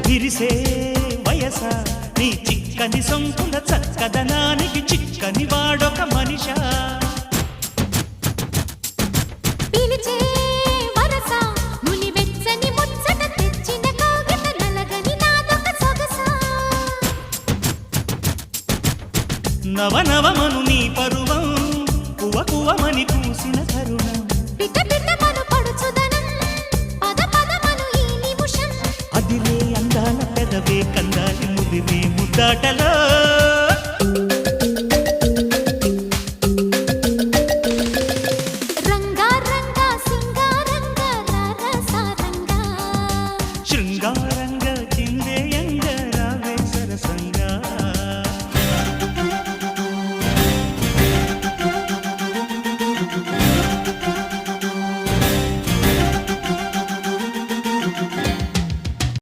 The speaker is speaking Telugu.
విరిసే వయస నీ చిక్కని సొంపుల చక్కదనానికి చిక్కని వాడొక మనిషా పిలిచే వరస ముని వెచ్చని ముచ్చట తెచ్చిన కాగిత నలగని నాదొక సొగస నవనవమను నీ పరువం కువ కువమని పూసిన తరుణం పిట పిటమను పడుచుదనం పద పదమను ఈ నిమిషం అదిలే అందాల పెదవే కందాలి ముదిరే ముద్దాటలో